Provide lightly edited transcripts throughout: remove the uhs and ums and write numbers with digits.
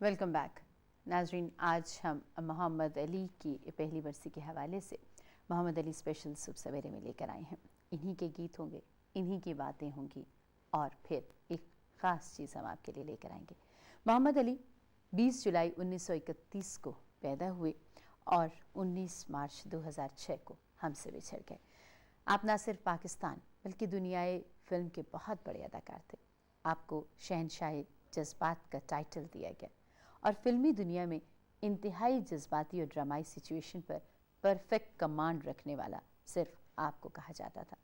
Welcome back नाजरीन। आज हम मोहम्मद अली की पहली बरसी के हवाले से मोहम्मद अली स्पेशल सुबह सवेरे में लेकर आए हैं। इन्हीं के गीत होंगे, इन्हीं की बातें होंगी और फिर एक ख़ास चीज़ हम आपके लिए लेकर आएंगे। मोहम्मद अली 20 जुलाई 1931 को पैदा हुए और 19 मार्च 2006 को हमसे बिछड़ गए। आप ना सिर्फ पाकिस्तान बल्कि दुनियाई फ़िल्म के बहुत बड़े अदाकार थे। आपको शहनशाह जज्बात का टाइटल दिया गया और फिल्मी दुनिया में इंतहाई जज्बाती और ड्रामाई सिचुएशन पर परफेक्ट कमांड रखने वाला सिर्फ आपको कहा जाता था।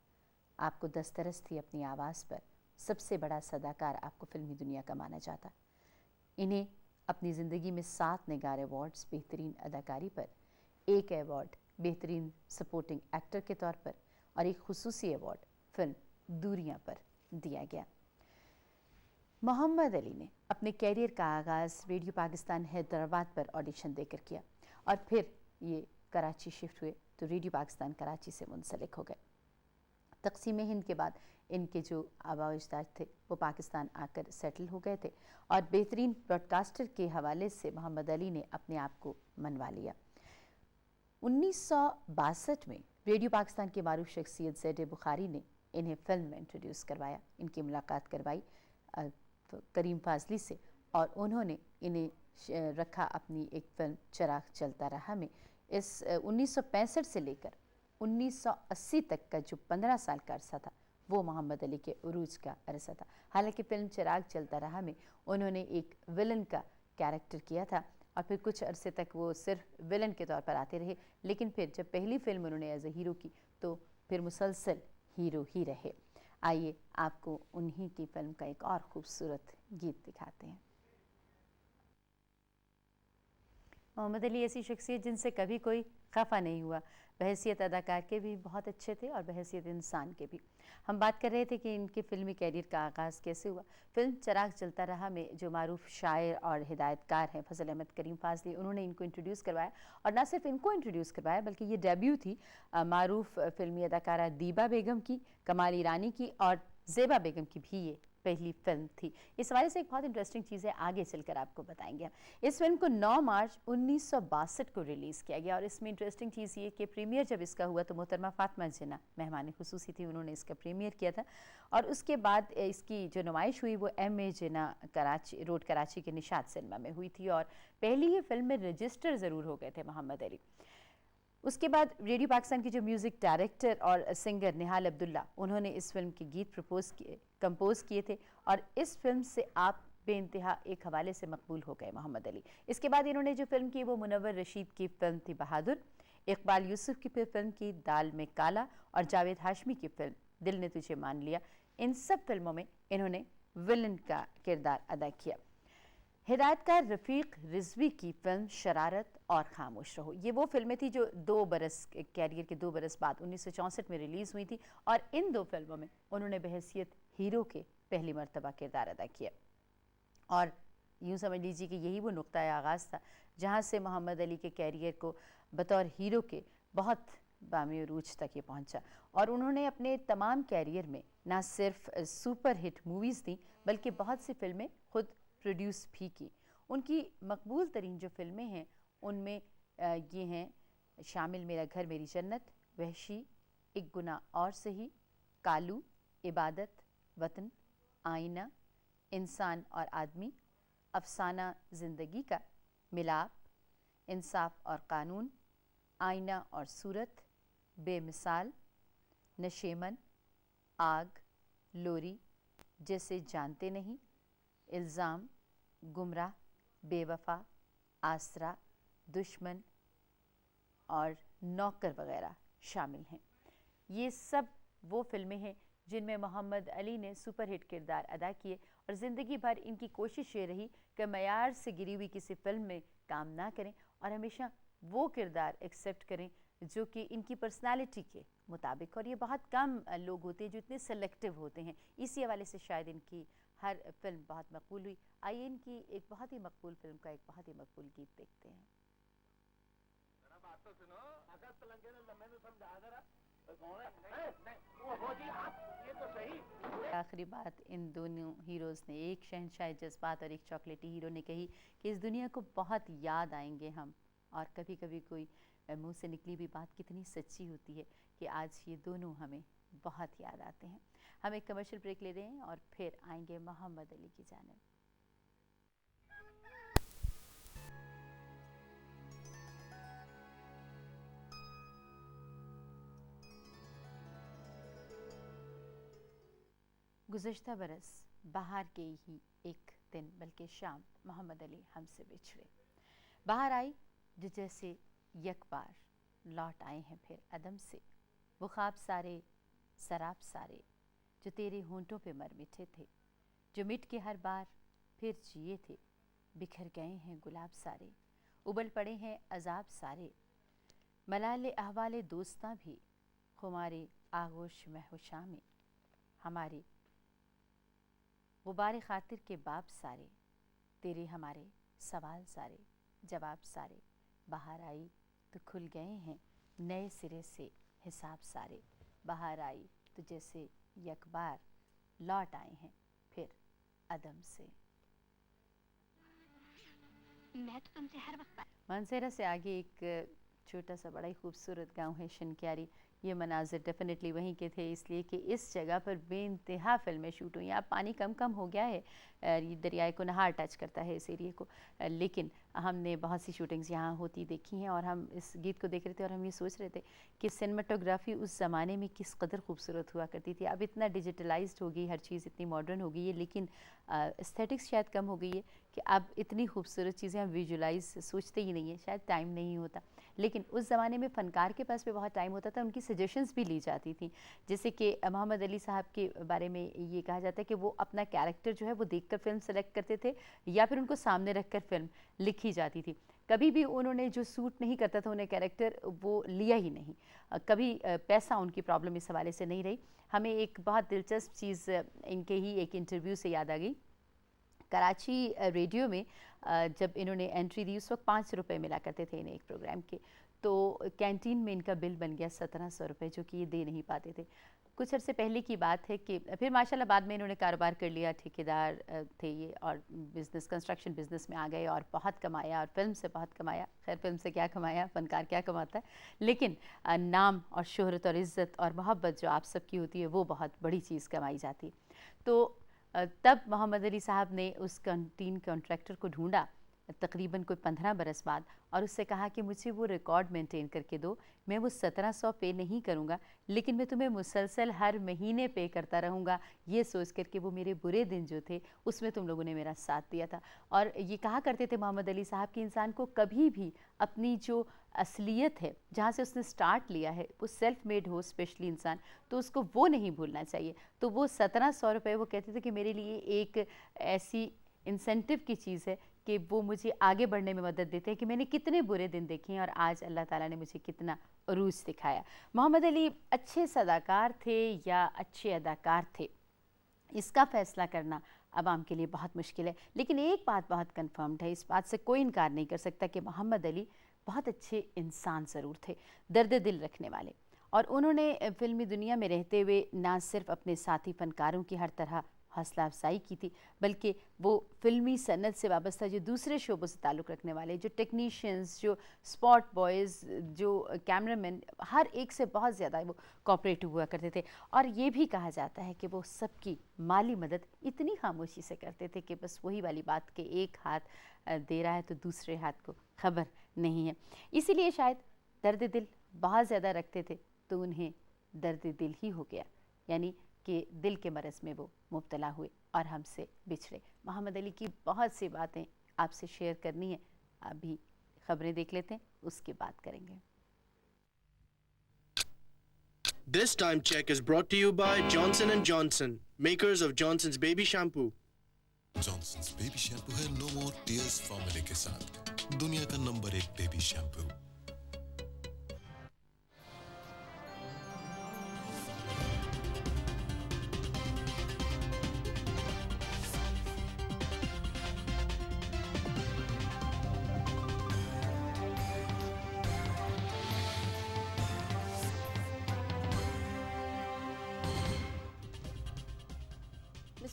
आपको दस्तरस थी अपनी आवाज़ पर। सबसे बड़ा सदाकार आपको फिल्मी दुनिया का माना जाता। इन्हें अपनी ज़िंदगी में 7 निगार अवार्ड्स बेहतरीन अदाकारी पर, 1 अवार्ड बेहतरीन सपोर्टिंग एक्टर के तौर पर और एक खुसूसी अवार्ड फिल्म दूरियां पर दिया गया। मोहम्मद अली ने अपने कैरियर का आगाज़ रेडियो पाकिस्तान हैदराबाद पर ऑडिशन देकर किया और फिर ये कराची शिफ्ट हुए तो रेडियो पाकिस्तान कराची से मुंसलिक हो गए। तकसीम हिंद के बाद इनके जो आबा अजदाद थे वो पाकिस्तान आकर सेटल हो गए थे और बेहतरीन ब्रॉडकास्टर के हवाले से मोहम्मद अली ने अपने आप को मनवा लिया। 1962 में रेडियो पाकिस्तान के मारूफ शख्सियत ज़ैड बुखारी ने इन्हें फिल्म में इंट्रोड्यूस करवाया। इनकी मुलाकात करवाई करीम फाजली से और उन्होंने इन्हें रखा अपनी एक फिल्म चिराग चलता रहा में। इस 1965 से लेकर 1980 तक का जो 15 साल का अरसा था वो मोहम्मद अली के उरूज का अरसा था। हालांकि फिल्म चिराग चलता रहा में उन्होंने एक विलन का कैरेक्टर किया था और फिर कुछ अरसे तक वो सिर्फ विलन के तौर पर आते रहे, लेकिन फिर जब पहली फिल्म उन्होंने एज ए हीरो की तो फिर मुसलसल हीरो ही रहे। आइए आपको उन्हीं की फिल्म का एक और खूबसूरत गीत दिखाते हैं। मोहम्मद अली ऐसी शख्सियत जिनसे कभी कोई खफा नहीं हुआ। बहैसियत अदाकार के भी बहुत अच्छे थे और बहैसियत इंसान के भी। हम बात कर रहे थे कि इनके फिल्मी कैरियर का आगाज़ कैसे हुआ। फिल्म चिराग चलता रहा में जो मारूफ शायर और हिदायतकार हैं फजल अहमद करीम फाजली, उन्होंने इनको इंट्रोड्यूस करवाया और ना सिर्फ इनको इंट्रोड्यूस करवाया बल्कि ये डेब्यू थी मारूफ फिल्मी अदाकारा दीबा बेगम की, कमाल ईरानी की और ज़ेबा बेगम की भी ये पहली फिल्म थी। इस हवाले से एक बहुत इंटरेस्टिंग चीज़ है, आगे चलकर आपको बताएंगे। इस फिल्म को 9 मार्च 1962 को रिलीज़ किया गया और इसमें इंटरेस्टिंग चीज़ ये कि प्रीमियर जब इसका हुआ तो मोहतरमा फातिमा जिन्ना मेहमान खुसूसी थी, उन्होंने इसका प्रीमियर किया था और उसके बाद इसकी जो नुमाइश हुई वो M.A. जिन्ना कराची रोड कराची के निशात सिनेमा में हुई थी और पहली ही फिल्म में रजिस्टर ज़रूर हो गए थे मोहम्मद अली। उसके बाद रेडियो पाकिस्तान के जो म्यूज़िक डायरेक्टर और सिंगर निहाल अब्दुल्ला, उन्होंने इस फिल्म के गीत कंपोज किए थे और इस फिल्म से आप बेइंतहा एक हवाले से मकबूल हो गए मोहम्मद अली। इसके बाद इन्होंने जो फिल्म की वो मुनव्वर रशीद की फिल्म थी बहादुर, इकबाल यूसुफ की फिल्म की दाल में काला और जावेद हाशमी की फिल्म दिल ने तुझे मान लिया। इन सब फिल्मों में इन्होंने विलन का किरदार अदा किया। हिदायतकार रफ़ीक रिजवी की फिल्म शरारत और खामोश रहो, ये वो फिल्में थी जो 2 बरस कैरियर के 2 बरस बाद 1964 में रिलीज़ हुई थी और इन 2 फिल्मों में उन्होंने बहैसियत हीरो के पहली मरतबा किरदार अदा किया और यूँ समझ लीजिए कि यही वो नुक्ता आगाज़ था जहाँ से मोहम्मद अली के कैरियर को बतौर हीरो के बहुत बामी उरूज तक ये पहुँचा और उन्होंने अपने तमाम कैरियर में ना सिर्फ सुपर हिट मूवीज़ दी बल्कि बहुत सी फिल्में खुद प्रोड्यूस भी की। उनकी मकबूल तरीन जो फिल्में हैं उनमें ये हैं शामिल मेरा घर मेरी जन्नत, वहशी, एक गुनाह और सही, कालू, इबादत, वतन, आईना, इंसान और आदमी, अफसाना ज़िंदगी का, मिलाप, इंसाफ और कानून, आईना और सूरत, बेमिसाल, नशेमन, आग, लोरी, जैसे जानते नहीं, इल्ज़ाम, गुमराह, बेवफा, आसरा, दुश्मन और नौकर वगैरह शामिल हैं। ये सब वो फिल्में हैं जिनमें मोहम्मद अली ने सुपरहिट किरदार अदा किए और ज़िंदगी भर इनकी कोशिश ये रही कि मयार से गिरी हुई किसी फिल्म में काम ना करें और हमेशा वो किरदार एक्सेप्ट करें जो कि इनकी पर्सनालिटी के मुताबिक। और ये बहुत कम लोग होते हैं जो इतने सेलेक्टिव होते हैं, इसी हवाले से शायद इनकी हर फिल्म बहुत मकबूल हुई। आइए इनकी एक बहुत ही मकबूल फिल्म का एक बहुत ही मकबूल गीत देखते हैं। बात तो सुनो, अगस्त लंगे ने मैंने समझा जरा। कौन है? नहीं, वो जी आप ये तो सही। आखिरी बात इन दोनों हीरोज़ ने, एक शहंशाह जज़्बात और एक चॉकलेटी हीरो ने कही कि इस दुनिया को बहुत याद आएंगे हम। और कभी-कभी कोई मुंह से निकली भी बात कितनी सच्ची होती है कि आज ये दोनों हमें बहुत याद आते हैं। हम एक कमर्शियल ब्रेक ले रहे हैं और फिर आएंगे मोहम्मद अली की जानिब। गुज़श्ता बरस बाहर के ही एक दिन बल्कि शाम मोहम्मद अली हमसे बिछड़े। बाहर आई जो जैसे यक बार लौट आए हैं फिर अदम से, वो ख्वाब सारे शराब सारे जो तेरे होंठों पे मर मिटे थे, जो मिट के हर बार फिर जिए थे। बिखर गए हैं गुलाब सारे, उबल पड़े हैं अजाब सारे, मलाले अहवाले दोस्तां भी खुमारे आगोश महूशा में। हमारे गुबारे खातिर के बाप सारे, तेरे हमारे सवाल सारे जवाब सारे। बाहर आई तो खुल गए हैं नए सिरे से हिसाब सारे। बाहर आई तो जैसे यक बार लौट आए हैं फिर अदम से। मैं तो तुमसे हर वक्त मानसेरा से आगे एक छोटा सा बड़ा ही खूबसूरत गांव है शनक्यारी। ये मनाजिर डेफिनेटली वहीं के थे, इसलिए कि इस जगह पर बेइंतहा फिल्में शूट हुई। अब पानी कम कम हो गया है, ये दरियाए को नहार टच करता है इस एरिए को, लेकिन हमने बहुत सी शूटिंग्स यहाँ होती देखी हैं। और हम इस गीत को देख रहे थे और हम ये सोच रहे थे कि सिनेमाटोग्राफी उस ज़माने में किस कदर खूबसूरत हुआ करती थी। अब इतना डिजिटलाइज्ड हो गई, हर चीज़ इतनी मॉडर्न हो गई है, लेकिन एस्थेटिक्स शायद कम हो गई है कि अब इतनी खूबसूरत चीज़ें हम विजुलाइज सोचते ही नहीं है, शायद टाइम नहीं होता। लेकिन उस ज़माने में फ़नकार के पास भी बहुत टाइम होता था, उनकी सजेशंस भी ली जाती थी। जैसे कि मोहम्मद अली साहब के बारे में ये कहा जाता है कि वो अपना कैरेक्टर जो है वो देखकर फ़िल्म सेलेक्ट करते थे या फिर उनको सामने रखकर फ़िल्म लिखी जाती थी। कभी भी उन्होंने जो सूट नहीं करता था उन्हें कैरेक्टर, वो लिया ही नहीं। कभी पैसा उनकी प्रॉब्लम इस हवाले से नहीं रही। हमें एक बहुत दिलचस्प चीज़ इनके ही एक इंटरव्यू से याद आ गई। कराची रेडियो में जब इन्होंने एंट्री दी उस वक्त 5 रुपये मिला करते थे इन्हें एक प्रोग्राम के, तो कैंटीन में इनका बिल बन गया 1700 रुपये, जो कि ये दे नहीं पाते थे। कुछ अरसे पहले की बात है कि फिर माशाल्लाह बाद में इन्होंने कारोबार कर लिया, ठेकेदार थे ये, और बिज़नेस कंस्ट्रक्शन बिज़नेस में आ गए और बहुत कमाया, और फिल्म से बहुत कमाया। खैर फिल्म से क्या कमाया, फ़नकार क्या कमाता है, लेकिन नाम और शोहरत और इज़्ज़त और मोहब्बत जो आप सबकी होती है वो बहुत बड़ी चीज़ कमाई जाती। तो तब मोहम्मद अली साहब ने उस कैंटीन कॉन्ट्रैक्टर को ढूंढा तकरीबन कोई 15 बरस बाद, और उससे कहा कि मुझे वो रिकॉर्ड मेंटेन करके दो। मैं वो 1700 पे नहीं करूँगा, लेकिन मैं तुम्हें मुसलसल हर महीने पे करता रहूँगा, ये सोच कर कि वो मेरे बुरे दिन जो थे उसमें तुम लोगों ने मेरा साथ दिया था। और ये कहा करते थे मोहम्मद अली साहब कि इंसान को कभी भी अपनी जो असलियत है, जहाँ से उसने स्टार्ट लिया है, वो सेल्फ मेड हो स्पेशली इंसान, तो उसको वो नहीं भूलना चाहिए। तो वो 1700 रुपये वो कहते थे कि मेरे लिए एक ऐसी इंसेंटिव की चीज़ है कि वो मुझे आगे बढ़ने में मदद देते हैं कि मैंने कितने बुरे दिन देखे हैं और आज अल्लाह ताला ने मुझे कितना अरूज दिखाया। मोहम्मद अली अच्छे सदाकार थे या अच्छे अदाकार थे, इसका फ़ैसला करना अवाम के लिए बहुत मुश्किल है। लेकिन एक बात बहुत कन्फर्म्ड है, इस बात से कोई इनकार नहीं कर सकता कि मोहम्मद अली बहुत अच्छे इंसान ज़रूर थे, दर्द दिल रखने वाले। और उन्होंने फ़िल्मी दुनिया में रहते हुए ना सिर्फ अपने साथी फ़नकारों की हर तरह हौसला अफजाई की थी, बल्कि वो फ़िल्मी सनत से वाबस्ता जो दूसरे शोबों से ताल्लुक़ रखने वाले, जो टेक्नीशियंस, जो स्पॉट बॉयज़, जो कैमरामैन, हर एक से बहुत ज़्यादा वो कोऑपरेटिव हुआ करते थे। और ये भी कहा जाता है कि वो सबकी माली मदद इतनी खामोशी से करते थे कि बस वही वाली बात कि एक हाथ दे रहा है तो दूसरे हाथ को खबर नहीं है। इसीलिए शायद दर्द दिल बहुत ज़्यादा रखते थे, तो उन्हें दर्द दिल ही हो गया, यानी कि दिल के मरज़ में वो मुब्तला हुए और हमसे बिछड़े। मोहम्मद अली की बहुत सी बातें आपसे शेयर करनी है, अभी खबरें देख लेते हैं, उसके बाद करेंगे। This time check is brought to you by Johnson & Johnson, makers of Johnson's Baby Shampoo. Johnson's Baby Shampoo है No More Tears फॉर्मूले के साथ दुनिया का नंबर 1 बेबी शैम्पू।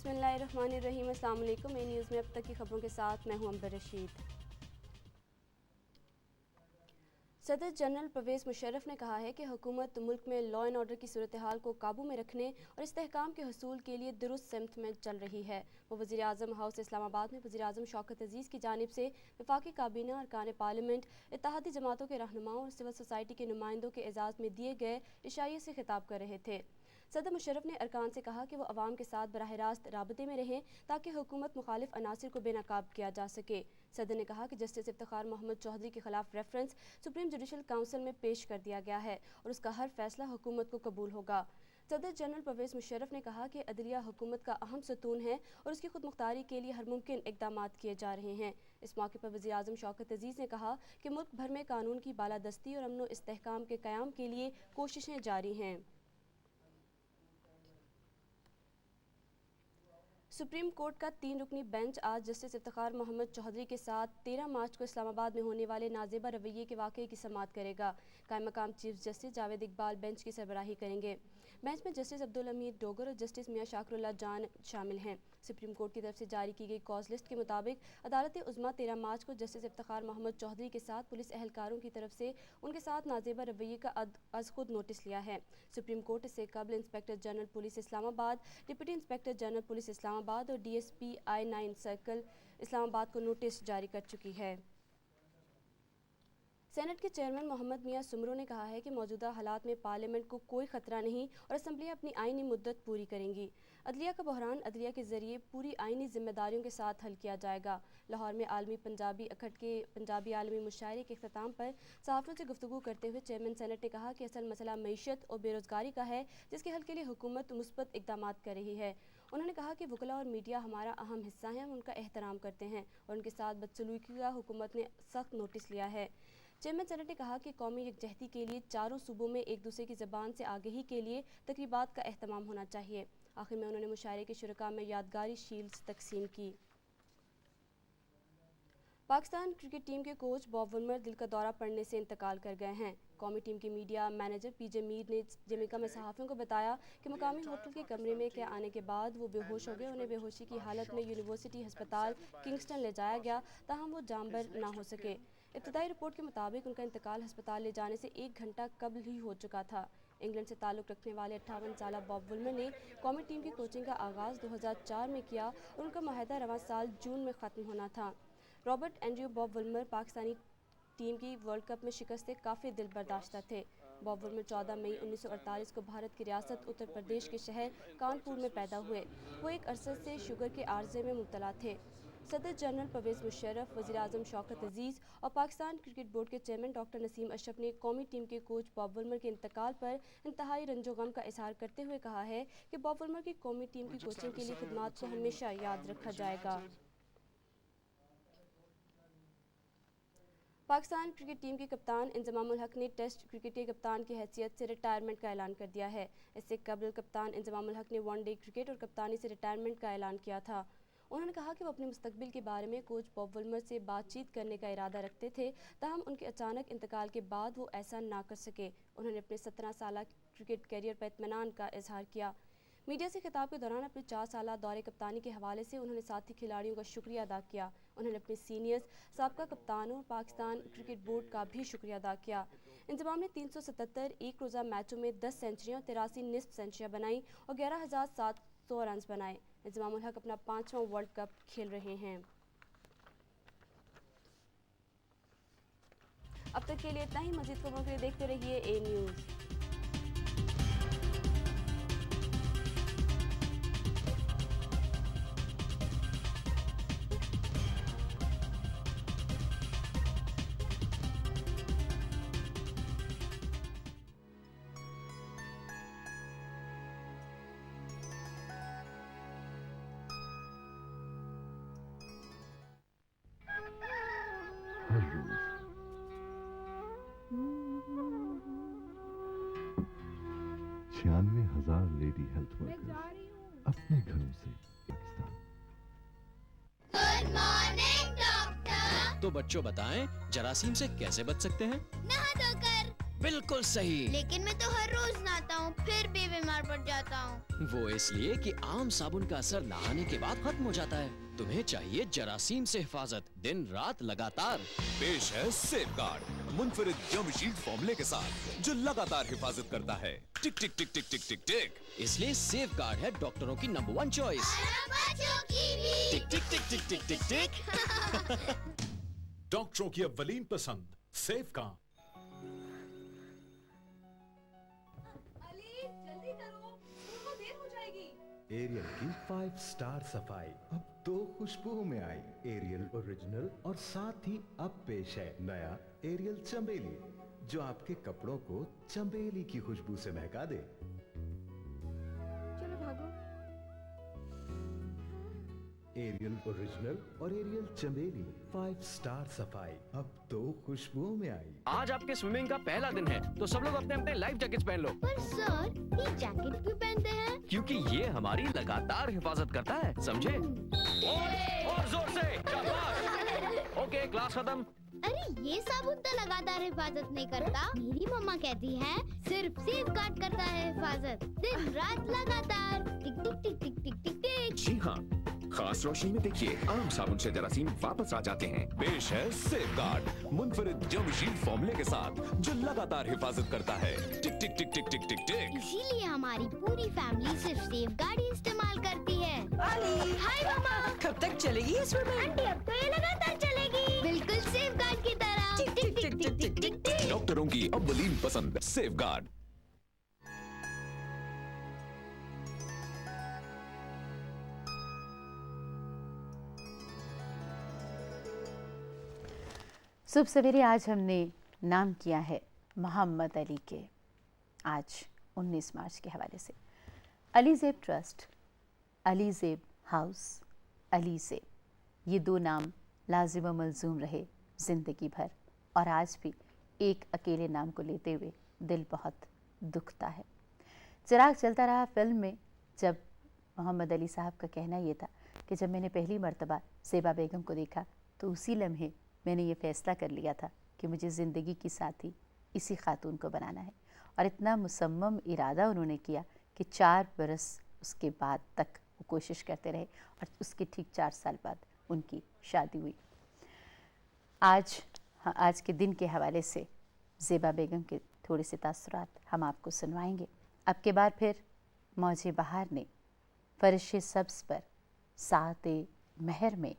बिस्मिल्लाहिर्रहमानिर्रहीम। अस्सलाम वालेकुम। ए न्यूज़ में अब तक की खबरों के साथ मैं हूं अंबर रशीद। सदर जनरल परवेज़ मुशर्रफ ने कहा है कि हुकूमत मुल्क में लॉ एंड ऑर्डर की सूरत हाल को काबू में रखने और इस्तेहकाम के हसूल के लिए दुरुस्त सिमत में चल रही है। वो वज़ीर आज़म हाउस इस्लामाबाद में वज़ीर आज़म शौकत अजीज़ की जानिब से वफाकी काबीना, अरकान पार्लियामेंट, इत्तेहादी जमातों के रहनुमाओं और सिविल सोसाइटी के नुमाइंदों के एजाज़ में दिए गए इशारे से खिताब कर रहे थे। सदर मुशर्रफ ने अरकान से कहा कि वो अवाम के साथ बराह रास्त राबते में रहें ताकि हुकूमत मुखालिफ अनासिर को बेनकाब किया जा सके। सदर ने कहा कि जस्टिस इफ्तिखार मोहम्मद चौधरी के खिलाफ रेफरेंस सुप्रीम जुडिशल काउंसिल में पेश कर दिया गया है और उसका हर फैसला हुकूमत को कबूल होगा। सदर जनरल परवेज़ मुशर्रफ ने कहा कि अदलिया हुकूमत का अहम सतून है और उसकी खुद मुख्तारी के लिए हर मुमकिन इकदाम किए जा रहे हैं। इस मौके पर वज़ीर आज़म शौकत अजीज़ ने कहा कि मुल्क भर में कानून की बालादस्ती और अमन व इस्तेहकाम के क़याम के लिए कोशिशें जारी हैं। सुप्रीम कोर्ट का 3 रुकनी बेंच आज जस्टिस इफ्तिखार मोहम्मद चौधरी के साथ 13 मार्च को इस्लामाबाद में होने वाले नाजेबा रवैये के वाक़े की समाअत करेगा। कायम मकाम chief justice Javed Iqbal bench की सरबराही करेंगे। बेंच में जस्टिस अब्दुल हमीद डोगर और जस्टिस मियां शाकरुल्लाह जान शामिल हैं। सुप्रीम कोर्ट की तरफ से जारी की गई कॉज लिस्ट के मुताबिक अदालत उज़्मा 13 मार्च को जस्टिस इफ्तिखार मोहम्मद चौधरी के साथ पुलिस एहलकारों की तरफ से उनके साथ नाजेबा रवैये का अज खुद नोटिस लिया है। सुप्रीम कोर्ट इससे कबल inspector general police Islamabad, deputy inspector general police Islamabad और DSP I-9 सर्कल इस्लामाबाद को नोटिस जारी कर चुकी है। सेनेट के चेयरमैन मोहम्मद मियां सुमरो ने कहा है कि मौजूदा हालात में पार्लियामेंट को कोई खतरा नहीं और असम्बलियाँ अपनी आईनी मुद्दत पूरी करेंगी। अदलिया का बहरान अदलिया के जरिए पूरी आईनी जिम्मेदारियों के साथ हल किया जाएगा। लाहौर में आलमी पंजाबी अखट के पंजाबी आलमी मुशायरे के अख्ताम पर सहाफ़ियों से गुफ्तगू करते हुए चेयरमैन सेनेट ने कहा कि असल मसला मईशत और बेरोज़गारी का है, जिसके हल के लिए हुकूमत मुस्बत इक़दाम कर रही है। उन्होंने कहा कि वकला और मीडिया हमारा अहम हिस्सा हैं, हम उनका एहतराम करते हैं और उनके साथ बदसलूकी का हुकूमत ने सख्त नोटिस लिया है। चेयरमैन सेनेट ने कहा कि कौमी यकजहती के लिए चारों सूबों में एक दूसरे की ज़बान से आगही के लिए तकरीबात का एहतमाम होना चाहिए। आखिर में उन्होंने मुशायरे के शुरका में यादगारी शील्ड्स तकसीम की। पाकिस्तान क्रिकेट टीम के कोच बॉब वुलमर दिल का दौरा पड़ने से इंतकाल कर गए हैं। कौमी टीम के मीडिया मैनेजर PJ मीर ने जमैका में सहाफ़ियों को बताया कि मुकामी होटल के कमरे में के आने के बाद वो बेहोश हो गए। उन्हें बेहोशी की हालत में यूनिवर्सिटी अस्पताल किंगस्टन ले जाया गया, ताहम वो जामबर ना हो सके। इब्तदाई रिपोर्ट के मुताबिक उनका इंतकाल अस्पताल ले जाने से 1 घंटा कबल ही हो चुका था। इंग्लैंड से ताल्लुक़ रखने वाले 58 साला बॉब वुलमर ने कौमी टीम की कोचिंग का आगाज़ 2004 में किया और उनका माहिदा रवां साल जून में ख़त्म होना था। Robert Andrew Bob Woolmer Pakistani team की वर्ल्ड कप में शिकस्त से काफ़ी दिल बर्दाश्ता थे। बॉब वुलमर 14 मई 1948 को भारत की रियासत उत्तर प्रदेश के शहर कानपुर में पैदा हुए। वो एक अरसे से शुगर के आर्जे में मुब्तला थे। सदर जनरल परवेज़ मुशर्रफ, वज़ीर आज़म शौकत अजीज़ और पाकिस्तान क्रिकेट बोर्ड के चेयरमैन डॉक्टर नसीम अशरफ ने कौमी टीम के कोच बॉब वुलमर के इंतकाल पर इंतहाई रंजो गम का इजहार करते हुए कहा है कि बॉब वुलमर की कौमी टीम की कोचिंग के लिए खिदमात को हमेशा याद रखा जाएगा। पाकिस्तान क्रिकेट टीम के कप्तान इंजमामुल हक ने टेस्ट क्रिकेट के कप्तान की हैसियत से रिटायरमेंट का ऐलान कर दिया है। इससे कबल कप्तान इंजमामुल हक ने वनडे क्रिकेट और कप्तानी से रिटायरमेंट का ऐलान किया था। उन्होंने कहा कि वो अपने मुस्तकबिल के बारे में कोच बॉब वुलमर से बातचीत करने का इरादा रखते थे, ताहम उनके अचानक इंतकाल के बाद वो ऐसा ना कर सके। उन्होंने अपने 17 साला क्रिकेट करियर पर इत्मीनान का इजहार किया। मीडिया से खिताब के दौरान अपने 4 साला दौरे कप्तानी के हवाले से उन्होंने साथी खिलाड़ियों का शुक्रिया अदा किया। उन्होंने अपने सीनियर्स, साबका कप्तानों और पाकिस्तान क्रिकेट बोर्ड का भी शुक्रिया अदा किया। इंजमाम ने 377 एक रोज़ा मैचों में 10 सेंचुरियाँ, 83 निस्फ सेंचुरियाँ बनाई और 11,700 रन बनाए। इंजमामुल हक अपना 5वां वर्ल्ड कप खेल रहे हैं। अब तक के लिए इतना ही। मज़ीद खबरों के लिए देखते रहिए A न्यूज़। हर रोज 96,000 लेडी हेल्थ वर्कर्स अपने घरों से पाकिस्तान। Good morning doctor. तो बच्चों बताएं, जरासीम से कैसे बच सकते हैं? नहा धोकर, बिल्कुल सही। लेकिन मैं तो हर रोज नहाता हूँ, फिर भी बीमार पड़ जाता हूँ। वो इसलिए कि आम साबुन का असर नहाने के बाद खत्म हो जाता है। तुम्हें चाहिए जरासीम से हिफाजत, दिन रात लगातार। पेश है सेफगार्ड, मुनफरिद जर्मशील्ड फॉर्मूले के साथ जो लगातार हिफाजत करता है। टिक टिक टिक टिक टिक टिक टिक। इसलिए सेफगार्ड है डॉक्टरों की नंबर 1 चॉइस। और बच्चों की भी। टिक टिक टिक टिक टिक टिक टिक। डॉक्टरों की अव्वलीन पसंद सेफगार्ड। एरियल की 5 स्टार सफाई अब 2 खुशबुओं में आई, एरियल ओरिजिनल, और साथ ही अब पेश है नया एरियल चंबेली, जो आपके कपड़ों को चंबेली की खुशबू से महका दे। चलो भागो। एरियल ओरिजिनल और एरियल चंबेली 5 स्टार सफाई अब 2 खुशबुओं में आई। आज आपके स्विमिंग का पहला दिन है, तो सब लोग अपने अपने लाइफ जैकेट्स पहन लो। पर सर, ये जैकेट क्यों पहनते हैं? क्योंकि ये हमारी लगातार हिफाजत करता है, समझे? और जोर से, शाबाश। ओके, क्लास खत्म। अरे ये साबुन तो लगातार हिफाजत नहीं करता। मेरी मम्मा कहती है सिर्फ सेफगार्ड करता है हिफाजत, दिन रात लगातार। टिक टिक टिक टिक टिक टिक टिक। जी हाँ, खास रोशनी में देखिए, आम साबुन से जरासीम वापस आ जाते हैं। पेश है सेफगार्ड, मुनफरिद जर्मशील्ड फॉर्मूले के साथ जो लगातार हिफाजत करता है। टिक टिक टिक टिक टिक टिक टिक। इसीलिए हमारी पूरी फैमिली सिर्फ सेफगार्ड ही इस्तेमाल करती है। हाय मम्मा, कब तक चलेगी ये स्विमिंग? आंटी अब तो ये लगातार चलेगी, बिल्कुल सेफगार्ड की तरह। टिक टिक टिक टिक टिक टिक टिक। डॉक्टरों की अव्वलीन पसंद सेफगार्ड। सुबह सवेरे आज हमने नाम किया है मोहम्मद अली के, आज 19 मार्च के हवाले से। अली ज़ेब ट्रस्ट, अली ज़ेब हाउस, अली ज़ेब, ये 2 नाम लाजिम व मलजूम रहे ज़िंदगी भर, और आज भी एक अकेले नाम को लेते हुए दिल बहुत दुखता है। चिराग जलता रहा फिल्म में जब मोहम्मद अली साहब का कहना ये था कि जब मैंने पहली मर्तबा ज़ेबा बेगम को देखा तो उसी लम्हे मैंने ये फ़ैसला कर लिया था कि मुझे ज़िंदगी की साथी इसी खातून को बनाना है। और इतना मुसम्मम इरादा उन्होंने किया कि 4 बरस उसके बाद तक वो कोशिश करते रहे, और उसके ठीक 4 साल बाद उनकी शादी हुई। आज के दिन के हवाले से ज़ेबा बेगम के थोड़े से तासुरात हम आपको सुनवाएंगे। अब के बार फिर मौजे बहार ने फर्श सब्ज़ पर साते महर में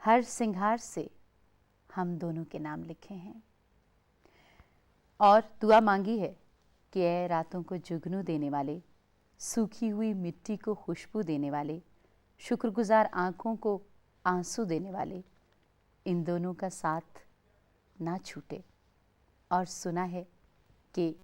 हर सिंगार से हम दोनों के नाम लिखे हैं, और दुआ मांगी है कि ऐ रातों को जुगनू देने वाले, सूखी हुई मिट्टी को खुशबू देने वाले, शुक्रगुजार आँखों को आंसू देने वाले, इन दोनों का साथ ना छूटे। और सुना है कि